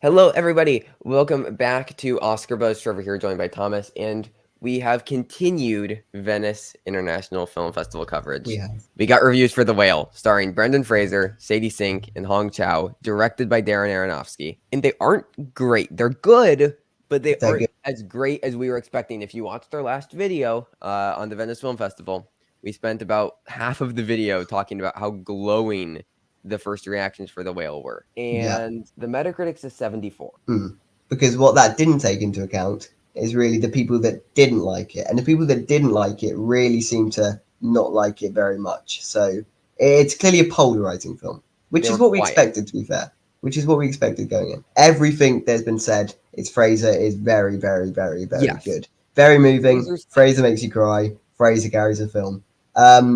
Hello, everybody. Welcome back to Oscar Buzz. Trevor here, joined by Thomas, and we have continued Venice International Film Festival coverage. We got reviews for The Whale, starring Brendan Fraser, Sadie Sink, and Hong Chau, directed by Darren Aronofsky. And they aren't great. They're good, but they aren't as great as we were expecting. If you watched our last video on the Venice Film Festival, we spent about half of the video talking about how glowing the first reactions for The Whale were. And the Metacritic's is 74. Because what that didn't take into account is really the people that didn't like it. And the people that didn't like it really seem to not like it very much. So it's clearly a polarizing film, which is what we expected, to be fair. Which is what we expected going in. Everything that's been said, it's Fraser is very, very, very, very good. Very moving. Fraser makes you cry. Fraser carries a film.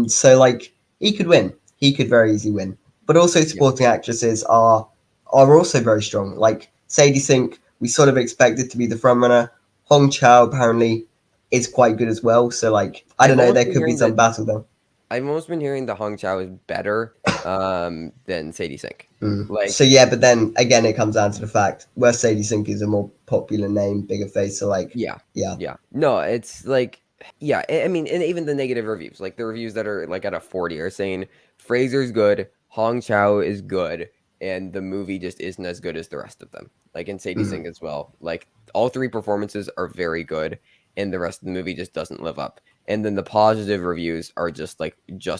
So, like, he could win. He could very easily win. But also supporting actresses are also very strong. Like Sadie Sink, we sort of expected to be the frontrunner. Hong Chau apparently is quite good as well. So, like, I don't know, there could be some battle though. I've almost been hearing that Hong Chau is better than Sadie Sink. Like, so yeah, but then again, it comes down to the fact where Sadie Sink is a more popular name, bigger face. So like, yeah. No, it's like, yeah. I mean, and even the negative reviews, like the reviews that are like at a 40 are saying Fraser's good, Hong Chau is good, and the movie just isn't as good as the rest of them. Like in Sadie Sink as well. Like all three performances are very good, and the rest of the movie just doesn't live up. And then the positive reviews are just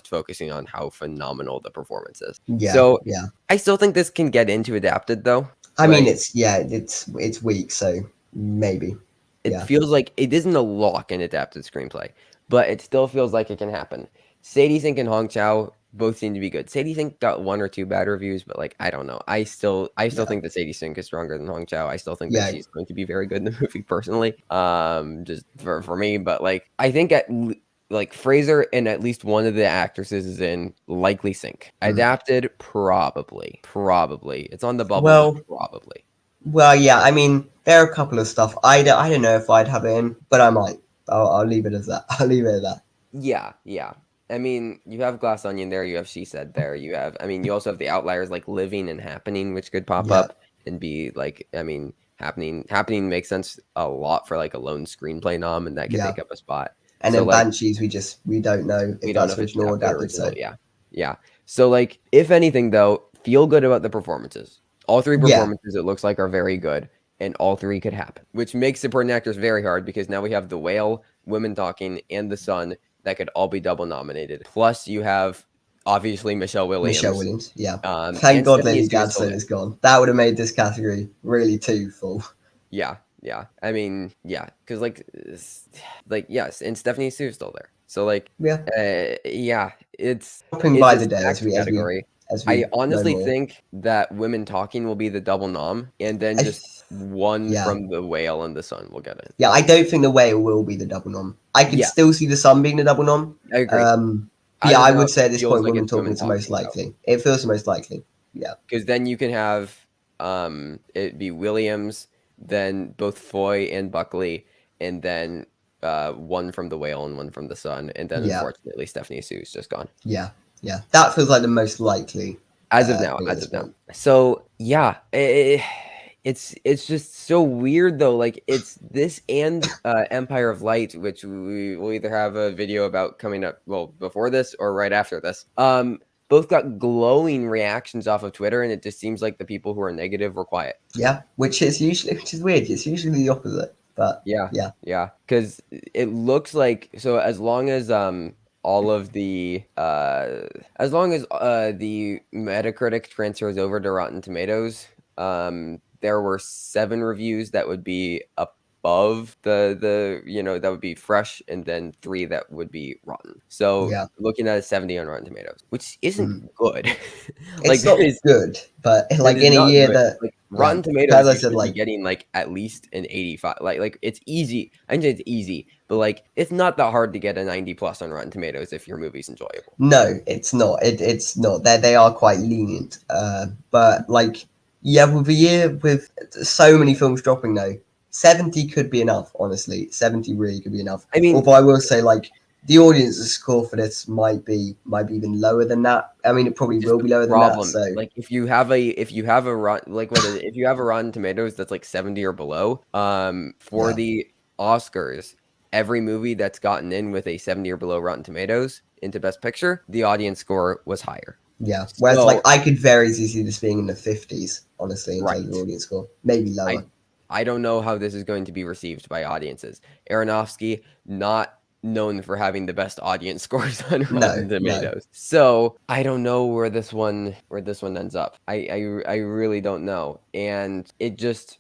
focusing on how phenomenal the performance is. So I still think this can get into adapted though. I mean, it's weak, so maybe. It feels like it isn't a lock in adapted screenplay, but it still feels like it can happen. Sadie Sink and Hong Chau both seem to be good. Sadie Sink got one or two bad reviews, but like I don't know. I still think that Sadie Sink is stronger than Hong Chau. I still think that she's going to be very good in the movie personally. Just for me, but like I think like Fraser and at least one of the actresses is in likely Sink. Adapted probably. It's on the bubble. Well, probably. Well, yeah. I mean, there are a couple of stuff. I don't know if I'd have it in, but I might. I'll leave it as that. I'll leave it at that. Yeah. I mean, you have Glass Onion there, you have She Said there, you also have the outliers like Living and Happening, which could pop up and be like, I mean, Happening makes sense a lot for like a lone screenplay nom, and that could take up a spot. And so, then like, Banshees, we don't know if that's original or adapted. So yeah. So like, if anything though, feel good about the performances. All three performances it looks like are very good, and all three could happen, which makes supporting actors very hard because now we have The Whale, Women Talking, and The Son that could all be double nominated. Plus, you have obviously Michelle Williams. Yeah. Thank God Lily Gladstone is gone. That would have made this category really too full. Yeah. I mean, because yes, and Stephanie Sue's still there. So like, it's dropping by the day as we category. I honestly think that Women Talking will be the double nom, and then just one from The Whale and The Son will get it. Yeah, I don't think The Whale will be the double nom. I could still see The Son being the double nom. I agree. I would say at this point, Women Talking is the most likely. It feels the most likely. Yeah. Because then you can have it be Williams, then both Foy and Buckley, and then one from The Whale and one from The Son, and then unfortunately Stephanie Sue's just gone. Yeah, that feels like the most likely as of now. So it's just so weird though. Like it's this and Empire of Light, which we will either have a video about coming up before this or right after this. Both got glowing reactions off of Twitter, and it just seems like the people who are negative were quiet. Yeah, which is weird. It's usually the opposite. But yeah, because it looks like as long as all of the the Metacritic transfers over to Rotten Tomatoes, there were 7 reviews that would be above the that would be fresh, and then 3 that would be rotten. So looking at a 70 on Rotten Tomatoes, which isn't good. It's not good, but like in a year that Rotten Tomatoes is getting like at least an 85. Like it's easy. I think it's easy, but like it's not that hard to get a 90+ on Rotten Tomatoes if your movie's enjoyable. No, it's not. It's not. They are quite lenient. But like with a year with so many films dropping though, 70 could be enough. Honestly, 70 really could be enough. I mean, although I will say like the audience score for this might be even lower than that. I mean, it probably will be lower than that. So like if you have a run, like what is it? If you have a Rotten Tomatoes that's like 70 or below, for the Oscars, every movie that's gotten in with a 70 or below Rotten Tomatoes into Best Picture, the audience score was higher. Yeah. Whereas like I could very easily see this being in the 50s, honestly, in terms of audience score. Maybe lower. I don't know how this is going to be received by audiences. Aronofsky, not known for having the best audience scores on Rotten Tomatoes. No. So I don't know where this one ends up. I really don't know. And it just,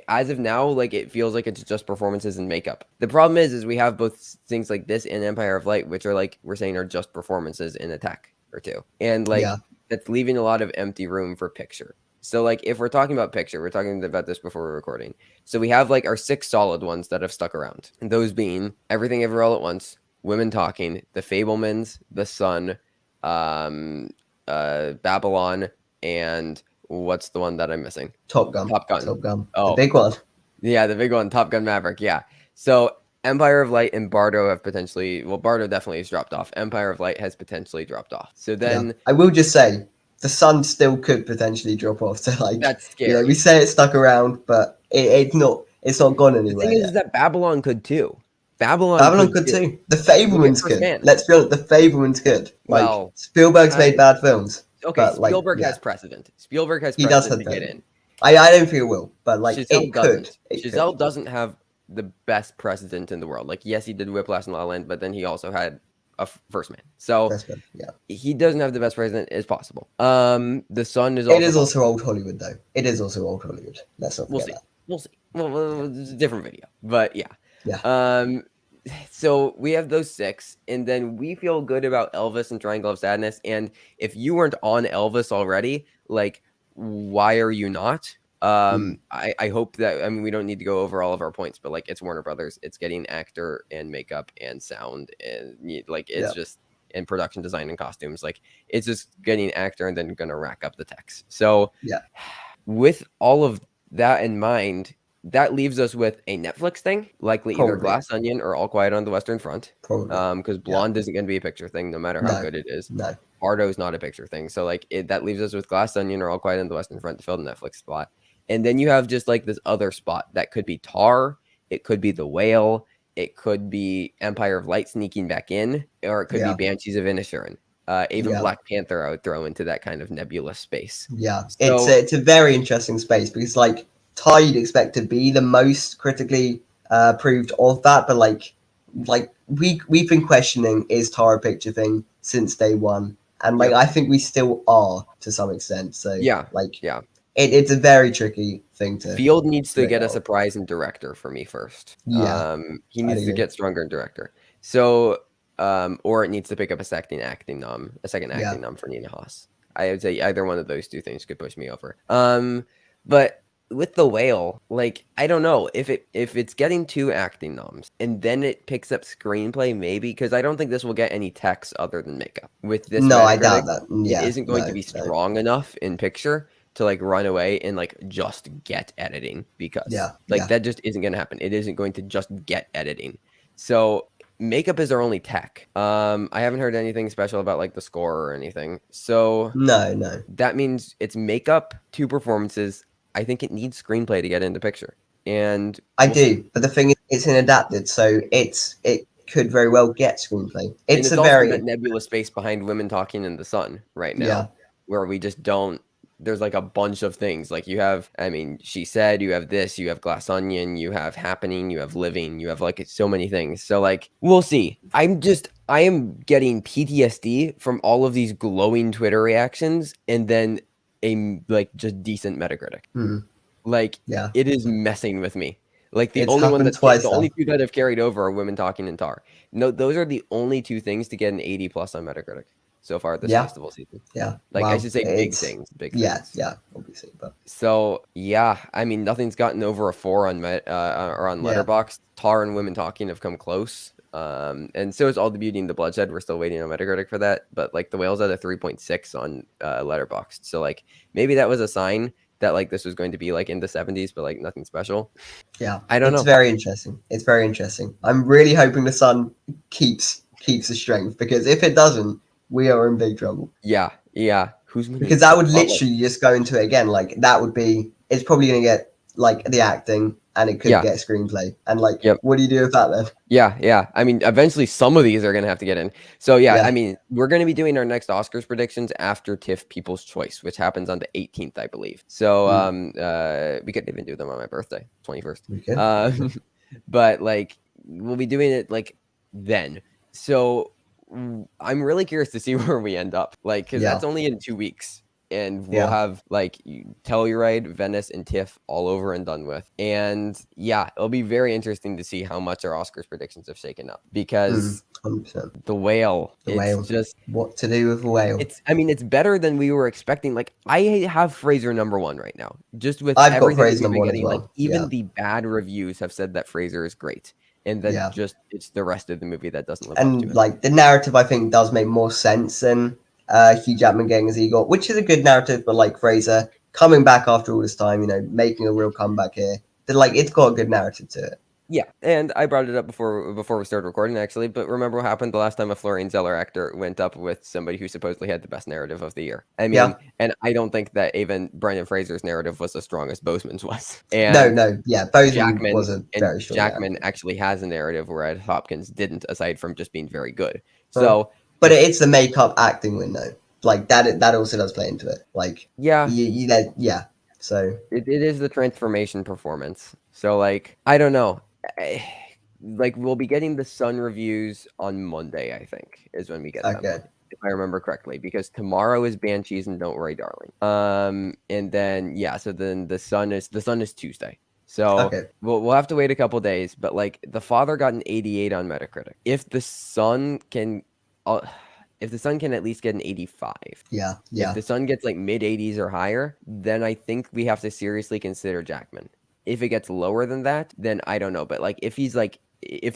as of now, like it feels like it's just performances and makeup. The problem is we have both things like this and Empire of Light, which are like we're saying are just performances in a tech or two. And like that's leaving a lot of empty room for picture. So like if we're talking about picture, we're talking about this before we're recording. So we have like our 6 solid ones that have stuck around. And those being Everything Everywhere All at Once, Women Talking, The Fabelmans, The Sun, Babylon, and what's the one that I'm missing? Top Gun. Oh, the big one. Yeah, the big one, Top Gun Maverick. Yeah. So Empire of Light and Bardo have potentially, Bardo definitely has dropped off. Empire of Light has potentially dropped off. So then I will just say, The Sun still could potentially drop off. So like that's scary. We say it's stuck around, but it's not gone anywhere. The thing is that Babylon could too. Babylon could too. The Fabelmans could. Let's be honest, the Fabelmans could. Like Spielberg's made bad films. Okay, Spielberg has precedent. Spielberg has precedent to get in. I don't think it will, but like it could. Giselle doesn't have the best precedent in the world. Like yes, he did Whiplash and La La Land, but then he also had a First Man. So he doesn't have the best president as possible. The Sun is also it is also old Hollywood though. It is also old Hollywood. Let's not forget that. We'll see. Well, it's a different video, but yeah. So we have those 6, and then we feel good about Elvis and Triangle of Sadness. And if you weren't on Elvis already, like, why are you not? I hope that, I mean, we don't need to go over all of our points, but like it's Warner Brothers, it's getting actor and makeup and sound and like it's just in production design and costumes, like it's just getting actor and then gonna rack up the text. So with all of that in mind, that leaves us with a Netflix thing, likely either Glass Onion or All Quiet on the Western Front. Because Blonde isn't going to be a picture thing, no matter how good it is. Bardo's not a picture thing. So like that leaves us with Glass Onion or All Quiet on the Western Front to fill the Netflix spot. And then you have just like this other spot that could be Tar, it could be The Whale, it could be Empire of Light sneaking back in, or it could be Banshees of Inisherin. Even Black Panther I would throw into that kind of nebulous space. So, it's a very interesting space because like Tar you'd expect to be the most critically approved of that, but like we've been questioning, is Tar a picture thing since day one, and like I think we still are to some extent. So it's a very tricky thing to. Field needs to get a surprise in director for me first. He needs to get stronger in director. So or it needs to pick up a second acting nom for Nina Hoss. I would say either one of those two things could push me over. But with The Whale, like I don't know if it's getting 2 acting noms and then it picks up screenplay, maybe, because I don't think this will get any text other than makeup. With this, I doubt that. It isn't going to be strong enough in picture to like run away and like just get editing, because that just isn't going to happen. It isn't going to just get editing. So makeup is our only tech. I haven't heard anything special about like the score or anything. So no. That means it's makeup, 2 performances. I think it needs screenplay to get into picture. And I do, but the thing is, it's an adapted, so it could very well get screenplay. It's a very that nebulous space behind Women Talking in the Sun right now, where we just don't. There's like a bunch of things. Like you have, I mean, She Said, you have this, you have Glass Onion, you have Happening, you have Living, you have like so many things. So like we'll see. I am getting PTSD from all of these glowing Twitter reactions, and then a like just decent Metacritic. Like it is messing with me. Like the only 2 that have carried over are Women Talking and Tar. No, those are the only 2 things to get an 80+ on Metacritic so far this festival season. Like I should say big things. Obviously, but so I mean nothing's gotten over a 4 on or on Letterboxd. Tar and Women Talking have come close. And so is All the Beauty and the Bloodshed. We're still waiting on Metacritic for that, but like The Whale's at a 3.6 on Letterboxd. So like maybe that was a sign that like this was going to be like in the 70s, but like nothing special. Yeah, I don't it's know. very interesting. It's very interesting. I'm really hoping the sun keeps the strength, because if it doesn't, we are in big trouble. Yeah, yeah. Who's gonna Because that get would Butler? literally just go into it again. Like that would be. It's probably going to get like the acting, and it could Yeah. get screenplay. And like, Yep. what do you do with that then? Yeah, yeah. I mean, eventually some of these are gonna have to get in. So yeah, Yeah. I mean, we're gonna be doing our next Oscars predictions after TIFF People's Choice, which happens on the 18th, I believe. So we could even do them on my birthday, 21st. We could. But like we'll be doing it like then. So I'm really curious to see where we end up. Like, because Yeah. that's only in 2 weeks. And we'll Yeah. have like Telluride, Venice, and TIFF all over and done with. And yeah, it'll be very interesting to see how much our Oscars predictions have shaken up, because 100%. the whale, The it's whale. just What to do with the whale? I mean, it's better than we were expecting. Like, I have Fraser #1 right now, just with I've got everything that Fraser we've been #1 as getting. Like, well. even Yeah. the bad reviews have said that Fraser is great, and then Yeah. just it's the rest of the movie that doesn't live up to And it. like the narrative, I think does make more sense than Hugh Jackman getting his ego, which is a good narrative. But like Fraser coming back after all this time, making a real comeback here, that like it's got a good narrative to it. Yeah, and I brought it up before we started recording, actually. But remember what happened the last time a Florian Zeller actor went up with somebody who supposedly had the best narrative of the year? I mean, Yeah. and I don't think that even Brendan Fraser's narrative was as strong as Boseman's was. No, And yeah, Boseman Jackman was a very strong Jackman narrative. actually has a narrative, whereas Hopkins didn't, aside from just being very good. Huh. So, But it's the makeup acting window, like that also does play into it. Like yeah, yeah. So it is the transformation performance. So, like, I don't know. Like, we'll be getting the Sun reviews on Monday, I think, is when we get them. okay. If I remember correctly, because tomorrow is Banshees and Don't Worry, Darling. And then yeah, so then the Sun is Tuesday. So Okay. we'll have to wait a couple days. But like, The Father got an 88 on Metacritic. If the Sun can at least get an 85. Yeah. If the Sun gets like mid 80s or higher, then I think we have to seriously consider Jackman. If it gets lower than that, then I don't know. But like, if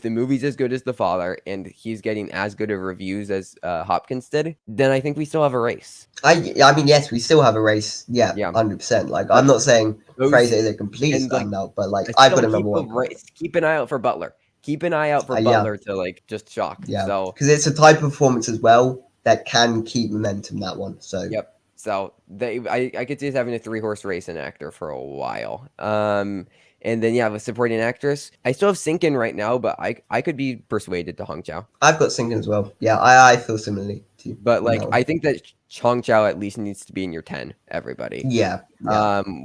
the movie's as good as The Father and he's getting as good of reviews as Hopkins did, then I think we still have a race. I mean, yes, we still have a race. Yeah, 100%. Like, I'm not saying Fraser is a complete standout, but like, I've got a #1. Keep an eye out for Butler. Keep an eye out for Butler to like just shock. Yeah, so because it's a type of performance as well that can keep momentum. That one. So yep. So I could see us having a 3-horse race in actor for a while. And then yeah, with supporting actress, I still have Sink in right now, but I could be persuaded to Hong Chau. I've got Sink in as well. Yeah, I feel similarly to you. But like, I think that Hong Chau at least needs to be in your 10. Everybody. Yeah.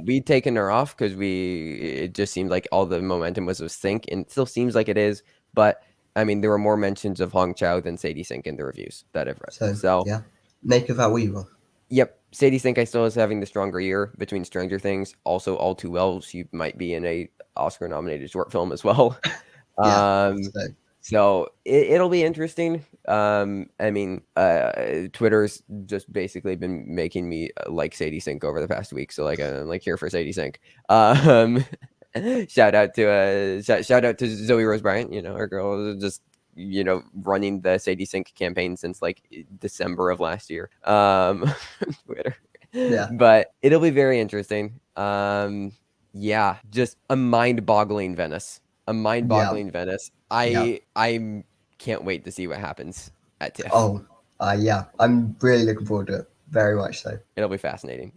We'd taken her off because it just seemed like all the momentum was with Sink, and it still seems like it is. But I mean, there were more mentions of Hong Chau than Sadie Sink in the reviews that I've read. So yeah, make of that what you will. Yep. Sadie Sink I still is having the stronger year between Stranger Things. Also, All Too Well, she might be in a Oscar-nominated short film as well. So it'll be interesting. I mean, Twitter's just basically been making me like Sadie Sink over the past week. So like, I'm like here for Sadie Sink. Shout out to Zoe Rose Bryant. Our girl is just running the Sadie Sink campaign since like December of last year. Twitter. Yeah. But it'll be very interesting. Yeah, just a mind-boggling Venice. Venice. I can't wait to see what happens at TIFF. Oh, yeah. I'm really looking forward to it. Very much so. It'll be fascinating.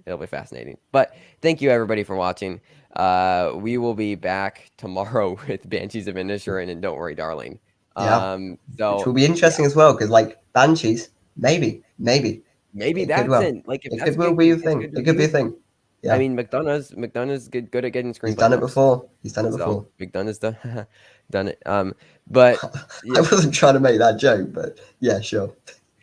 But thank you everybody for watching. We will be back tomorrow with Banshees of Inisherin and Don't Worry, Darling. Yeah. So which will be interesting as well, because like Banshees, maybe that's it. Like, if it will be a thing. It could be a thing. Yeah. I mean, McDonough's good at getting screenplays. He's done it before. McDonough's done it. But I wasn't trying to make that joke, but yeah, sure.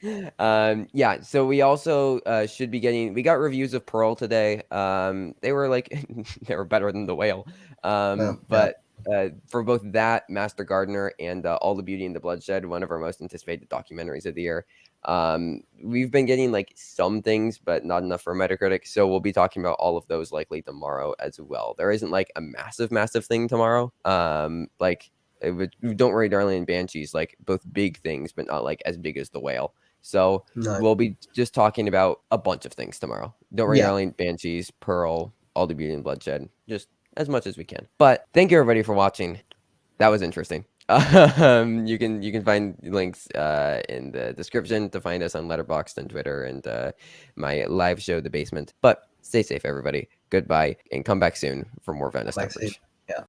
Yeah, so we also should be getting, we got reviews of Pearl today. They were like they were better than The Whale. But for both that, Master Gardener, and All the Beauty and the Bloodshed, one of our most anticipated documentaries of the year. We've been getting like some things, but not enough for Metacritic. So we'll be talking about all of those likely tomorrow as well. There isn't like a massive thing tomorrow. Like Don't Worry, Darling, and Banshees, like both big things, but not like as big as The Whale. So we'll be just talking about a bunch of things tomorrow. Don't Worry, Darling, Banshees, Pearl, all the beauty and bloodshed just as much as we can. But thank you everybody for watching. That was interesting. You can find links in the description to find us on Letterboxd and Twitter and my live show, The Basement. But stay safe, everybody. Goodbye, and come back soon for more Venice coverage.